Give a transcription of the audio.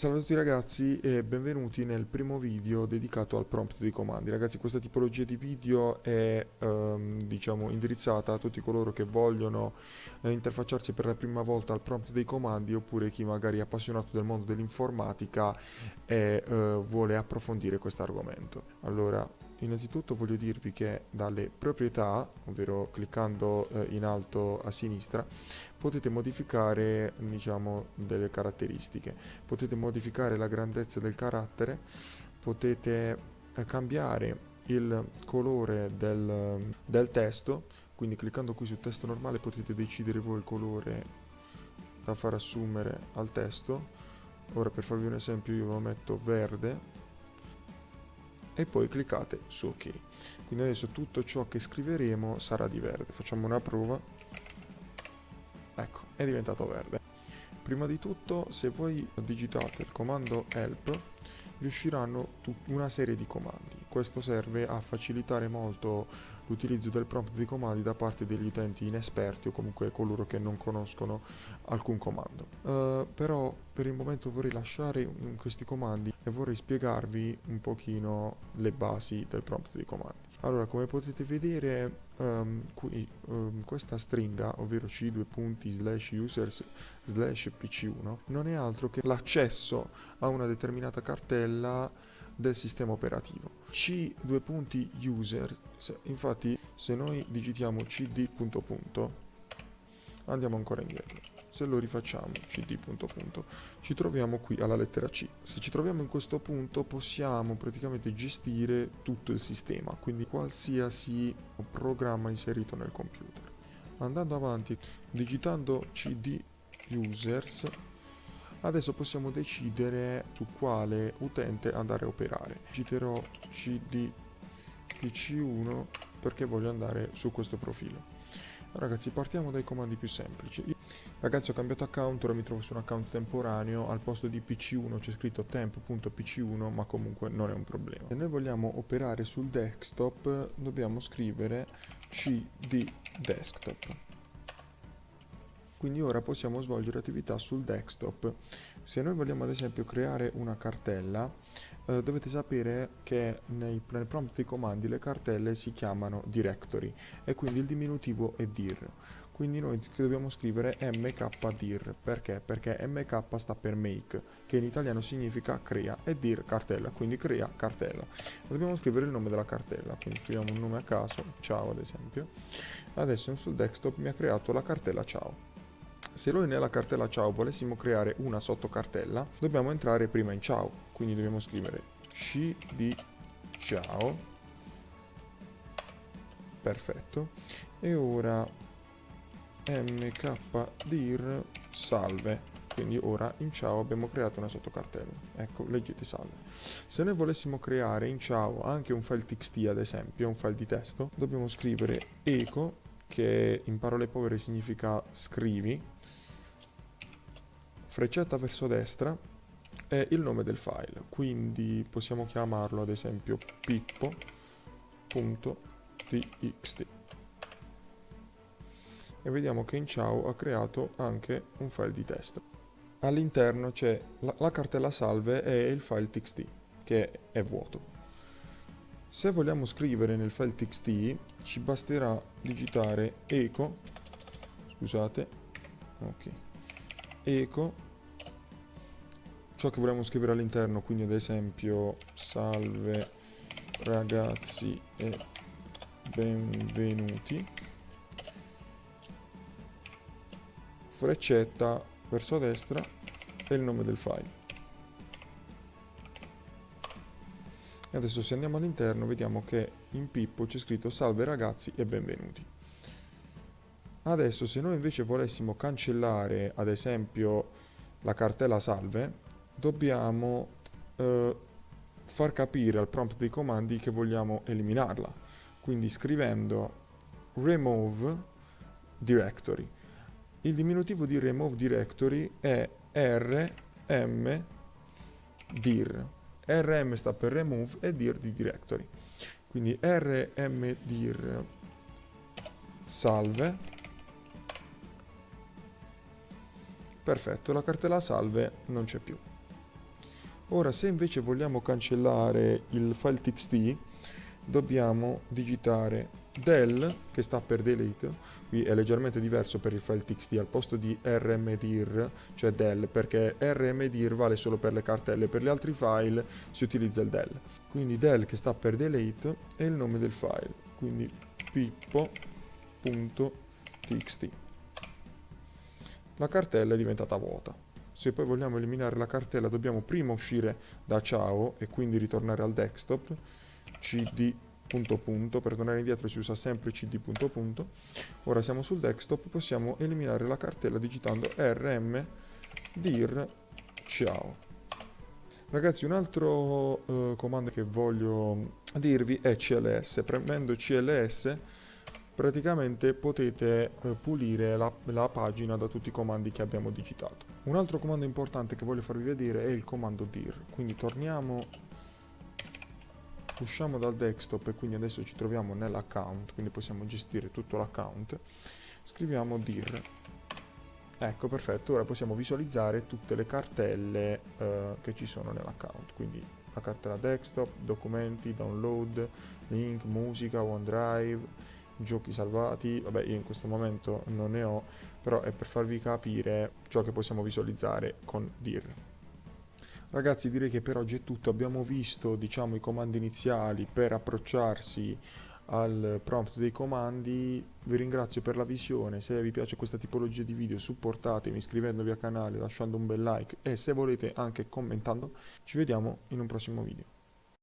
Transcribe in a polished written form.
Salve a tutti ragazzi e benvenuti nel primo video dedicato al prompt dei comandi. Ragazzi, questa tipologia di video è diciamo indirizzata a tutti coloro che vogliono interfacciarsi per la prima volta al prompt dei comandi, oppure chi magari è appassionato del mondo dell'informatica e vuole approfondire questo argomento. Allora, innanzitutto voglio dirvi che dalle proprietà, ovvero cliccando in alto a sinistra, potete modificare, diciamo, delle caratteristiche. Potete modificare la grandezza del carattere, potete cambiare il colore del testo, quindi cliccando qui su testo normale potete decidere voi il colore da far assumere al testo. Ora, per farvi un esempio, io lo metto verde e poi cliccate su ok. Quindi adesso tutto ciò che scriveremo sarà di verde. Facciamo una prova. Ecco, è diventato verde. Prima di tutto, se voi digitate il comando help, vi usciranno una serie di comandi. Questo serve a facilitare molto l'utilizzo del prompt di comandi da parte degli utenti inesperti o comunque coloro che non conoscono alcun comando. Però per il momento vorrei lasciare questi comandi e vorrei spiegarvi un pochino le basi del prompt di comandi. Allora, come potete vedere, qui questa stringa, ovvero c:/users/pc1, non è altro che l'accesso a una determinata cartella del sistema operativo. c:/user, infatti se noi digitiamo cd. Andiamo ancora indietro. Se lo rifacciamo cd. Ci troviamo qui alla lettera C. Se ci troviamo in questo punto possiamo praticamente gestire tutto il sistema, quindi qualsiasi programma inserito nel computer. Andando avanti, digitando cd users, adesso possiamo decidere su quale utente andare a operare. Digiterò cd pc1 perché voglio andare su questo profilo. Ragazzi, partiamo dai comandi più semplici. Ragazzi, ho cambiato account, ora mi trovo su un account temporaneo, al posto di pc1 c'è scritto temp.pc1, ma comunque non è un problema. Se noi vogliamo operare sul desktop dobbiamo scrivere cd desktop. Quindi ora possiamo svolgere attività sul desktop. Se noi vogliamo ad esempio creare una cartella, dovete sapere che nel prompt dei comandi le cartelle si chiamano directory e quindi il diminutivo è dir. Quindi noi dobbiamo scrivere mkdir. Perché? Perché mk sta per make, che in italiano significa crea, e dir cartella, quindi crea cartella. Dobbiamo scrivere il nome della cartella, quindi scriviamo un nome a caso, ciao ad esempio. Adesso sul desktop mi ha creato la cartella ciao. Se noi nella cartella ciao volessimo creare una sottocartella, dobbiamo entrare prima in ciao, quindi dobbiamo scrivere cd ciao, perfetto, e ora mkdir salve, quindi ora in ciao abbiamo creato una sottocartella, ecco, leggete salve. Se noi volessimo creare in ciao anche un file txt, ad esempio, un file di testo, dobbiamo scrivere echo, che in parole povere significa scrivi, freccetta verso destra è il nome del file, quindi possiamo chiamarlo ad esempio pippo.txt e vediamo che in ciao ha creato anche un file di testo. All'interno c'è la cartella salve e il file txt che è vuoto. Se vogliamo scrivere nel file txt ci basterà digitare echo, scusate, ok, echo, ciò che vogliamo scrivere all'interno, quindi ad esempio salve ragazzi e benvenuti, freccetta verso destra e il nome del file. E adesso se andiamo all'interno vediamo che in Pippo c'è scritto salve ragazzi e benvenuti. Adesso se noi invece volessimo cancellare ad esempio la cartella salve, dobbiamo far capire al prompt dei comandi che vogliamo eliminarla, quindi scrivendo remove directory. Il diminutivo di remove directory è rmdir. rm sta per remove e dir di directory, quindi rmdir salve. Perfetto, la cartella salve non c'è più. Ora, se invece vogliamo cancellare il file txt, dobbiamo digitare del, che sta per delete, qui è leggermente diverso per il file txt, al posto di rmdir, cioè del, perché rmdir vale solo per le cartelle, per gli altri file si utilizza il del. Quindi del, che sta per delete, è il nome del file, quindi pippo.txt. La cartella è diventata vuota. Se poi vogliamo eliminare la cartella dobbiamo prima uscire da ciao e quindi ritornare al desktop, cd punto punto, per tornare indietro si usa sempre cd punto punto. Ora siamo sul desktop, possiamo eliminare la cartella digitando rm dir ciao. Ragazzi, un altro comando che voglio dirvi è cls. Premendo cls praticamente potete pulire la pagina da tutti i comandi che abbiamo digitato. Un altro comando importante che voglio farvi vedere è il comando dir. Quindi usciamo dal desktop e quindi adesso ci troviamo nell'account, quindi possiamo gestire tutto l'account. Scriviamo dir. Ecco, perfetto, ora possiamo visualizzare tutte le cartelle che ci sono nell'account, quindi la cartella desktop, documenti, download, link, musica, OneDrive, giochi salvati. Vabbè, io in questo momento non ne ho, però è per farvi capire ciò che possiamo visualizzare con dir. Ragazzi, direi che per oggi è tutto. Abbiamo visto, diciamo, i comandi iniziali per approcciarsi al prompt dei comandi. Vi ringrazio per la visione. Se vi piace questa tipologia di video, supportatemi iscrivendovi al canale, lasciando un bel like e se volete anche commentando. Ci vediamo in un prossimo video.